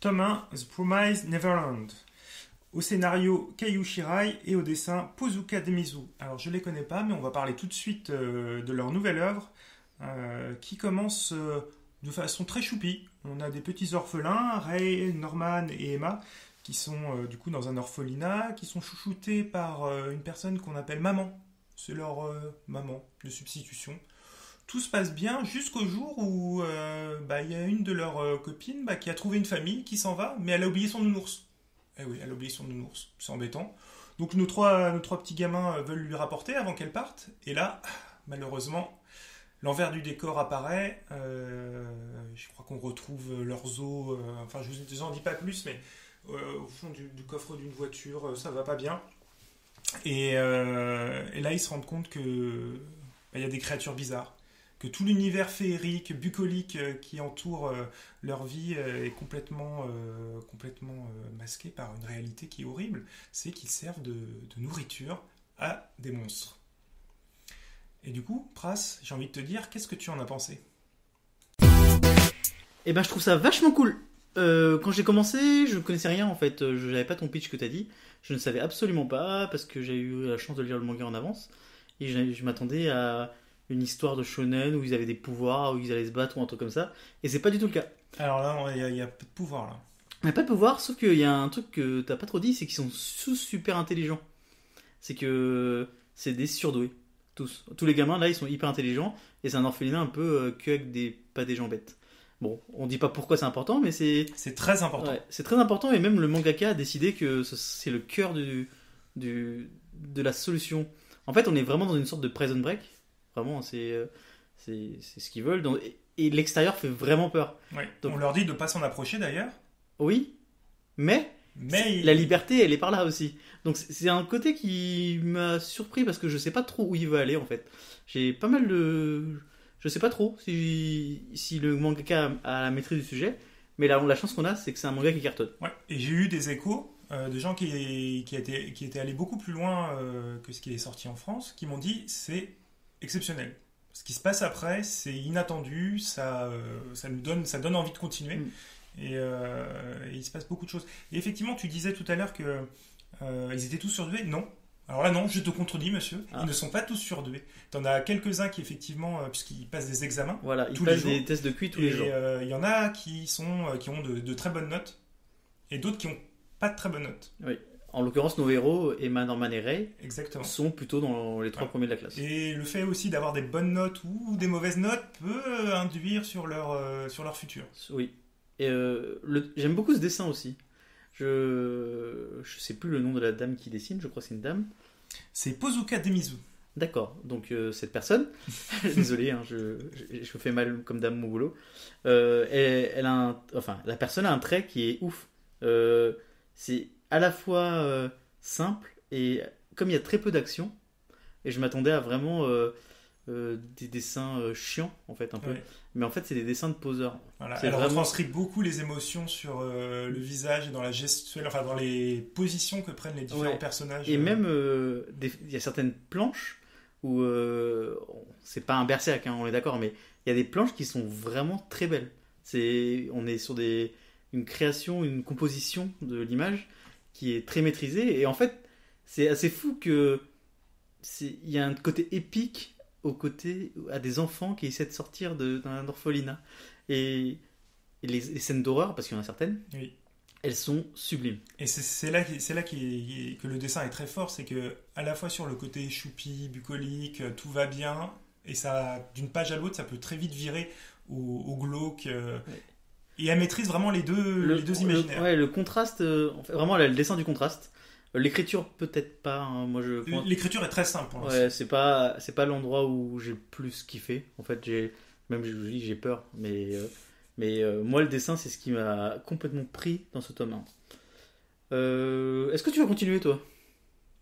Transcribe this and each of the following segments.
Tome 1, The Promised Neverland. Au scénario, Keiyu Shirai et au dessin, Pozuka Demizu. Alors, je ne les connais pas, mais on va parler tout de suite de leur nouvelle œuvre qui commence de façon très choupie. On a des petits orphelins, Ray, Norman et Emma, qui sont du coup dans un orphelinat, qui sont chouchoutés par une personne qu'on appelle maman. C'est leur maman de substitution. Tout se passe bien jusqu'au jour où il y a une de leurs copines qui a trouvé une famille, qui s'en va, mais elle a oublié son nounours. Eh oui, elle a oublié son nounours, c'est embêtant. Donc nos trois petits gamins veulent lui rapporter avant qu'elle parte, et là, malheureusement, l'envers du décor apparaît. Je crois qu'on retrouve leurs os, je vous en dis pas plus, mais au fond du coffre d'une voiture, ça va pas bien. Et là, ils se rendent compte que y a des créatures bizarres, que tout l'univers féerique, bucolique qui entoure leur vie est complètement masqué par une réalité qui est horrible. C'est qu'ils servent de nourriture à des monstres. Et du coup, Pras, j'ai envie de te dire, qu'est-ce que tu en as pensé ? Eh ben, je trouve ça vachement cool. Quand j'ai commencé, je ne connaissais rien en fait. Je n'avais pas ton pitch que tu as dit. Je ne savais absolument pas parce que j'ai eu la chance de lire le manga en avance. Et je m'attendais à une histoire de shonen où ils avaient des pouvoirs, où ils allaient se battre ou un truc comme ça. Et c'est pas du tout le cas. Alors là, il y a peu de pouvoir là. Il n'y a pas de pouvoir, sauf qu'il y a un truc que t'as pas trop dit, c'est qu'ils sont super intelligents. C'est que c'est des surdoués. Tous les gamins là, ils sont hyper intelligents. Et c'est un orphelinat un peu que avec pas des gens bêtes. Bon, on dit pas pourquoi c'est important, mais c'est très important. Ouais, c'est très important, et même le mangaka a décidé que c'est le cœur de la solution. En fait, on est vraiment dans une sorte de prison break. Vraiment, c'est ce qu'ils veulent. Et l'extérieur fait vraiment peur. Ouais. Donc, on leur dit de ne pas s'en approcher d'ailleurs. Oui, mais la liberté, elle est par là aussi. Donc c'est un côté qui m'a surpris parce que je sais pas trop où il veut aller en fait. J'ai pas mal de... Je sais pas trop si le mangaka a la maîtrise du sujet, mais la chance qu'on a, c'est que c'est un manga qui cartonne. Ouais. Et j'ai eu des échos de gens qui étaient allés beaucoup plus loin que ce qui est sorti en France, qui m'ont dit c'est exceptionnel. Ce qui se passe après, c'est inattendu, ça donne envie de continuer. Et il se passe beaucoup de choses. Et effectivement, tu disais tout à l'heure que ils étaient tous surdoués. Non. Alors là, non, je te contredis, monsieur. Ils ne sont pas tous surdoués. T'en as quelques-uns qui, effectivement, puisqu'ils passent des examens. Voilà, ils passent des tests de QI tous les jours. Il y en a qui ont de très bonnes notes, et d'autres qui n'ont pas de très bonnes notes. Oui. En l'occurrence, nos héros, Emma, Norman et Ray, exactement, sont plutôt dans les 3 premiers de la classe. Et le fait aussi d'avoir des bonnes notes ou des mauvaises notes peut induire sur leur futur. Oui. Et j'aime beaucoup ce dessin aussi. Je sais plus le nom de la dame qui dessine, je crois que c'est une dame. C'est Pozuka Demizu. D'accord, donc cette personne, désolé, je fais mal comme dame mon boulot. La personne a un trait qui est ouf. C'est à la fois simple et comme il y a très peu d'action, et je m'attendais à vraiment des dessins chiants en fait un peu. Ouais. Mais en fait c'est des dessins de poseurs. Voilà. Elle retranscrit beaucoup les émotions sur le visage et dans la gestuelle, dans les positions que prennent les différents personnages. Et même il y a certaines planches où c'est pas un berserk, on est d'accord, mais il y a des planches qui sont vraiment très belles. On est sur une création, une composition de l'image qui est très maîtrisée, et en fait c'est assez fou que il y a un côté épique à des enfants qui essaient de sortir d'un orphelinat, et les scènes d'horreur, parce qu'il y en a certaines, oui, elles sont sublimes. Et c'est là que le dessin est très fort, c'est que à la fois sur le côté choupi, bucolique, tout va bien, et ça, d'une page à l'autre, ça peut très vite virer au glauque. Ouais. Et elle maîtrise vraiment les deux imaginaires. Le contraste, vraiment le dessin du contraste. L'écriture peut-être pas. L'écriture est très simple. Ouais, c'est pas l'endroit où j'ai plus kiffé. En fait, j'ai peur, mais moi le dessin c'est ce qui m'a complètement pris dans ce tome 1. Est-ce que tu vas continuer toi ?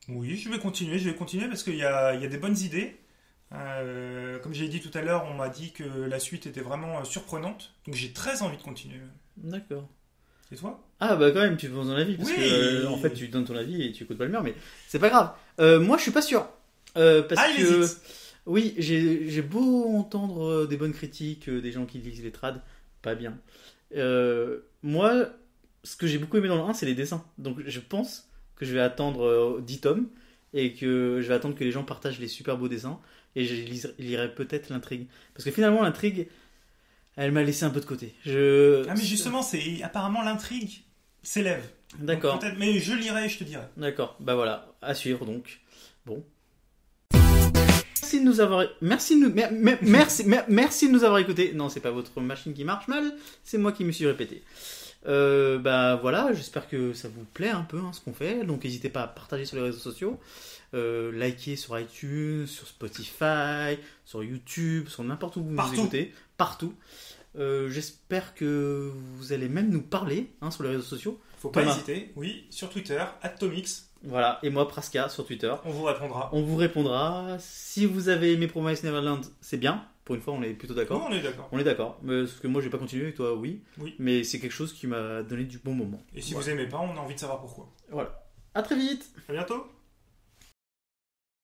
Oui, je vais continuer parce qu'il y a des bonnes idées. Comme j'ai dit tout à l'heure, on m'a dit que la suite était vraiment surprenante, donc j'ai très envie de continuer. D'accord. Et toi ? Ah bah quand même, tu donnes ton avis, parce que en fait tu donnes ton avis et tu écoutes pas le mien, mais c'est pas grave. Moi je suis pas sûr. Parce que oui, j'ai beau entendre des bonnes critiques, des gens qui lisent les trades, pas bien. Moi, ce que j'ai beaucoup aimé dans le 1, c'est les dessins. Donc je pense que je vais attendre 10 tomes et que je vais attendre que les gens partagent les super beaux dessins et je lirai peut-être l'intrigue. Parce que finalement, l'intrigue, elle m'a laissé un peu de côté. Ah, mais justement, apparemment l'intrigue s'élève. D'accord. Donc, peut-être, mais je lirai et je te dirai. D'accord, bah voilà, à suivre donc. Bon. Merci de nous avoir, merci de nous avoir écoutés. Non, c'est pas votre machine qui marche mal, c'est moi qui me suis répété. Bah voilà, j'espère que ça vous plaît un peu ce qu'on fait. Donc n'hésitez pas à partager sur les réseaux sociaux, liker sur iTunes, sur Spotify, sur YouTube, sur n'importe où vous nous écoutez, partout. J'espère que vous allez même nous parler sur les réseaux sociaux. Faut pas hésiter, oui, sur Twitter, @Tomix. Voilà, et moi Praska sur Twitter. On vous répondra. On vous répondra. Si vous avez aimé Promise Neverland, c'est bien. Pour une fois, on est plutôt d'accord. Oui, on est d'accord. On est d'accord. Parce que moi, j'ai pas continué, et toi, oui. Oui. Mais c'est quelque chose qui m'a donné du bon moment. Et si vous aimez pas, on a envie de savoir pourquoi. Voilà. À très vite. À bientôt.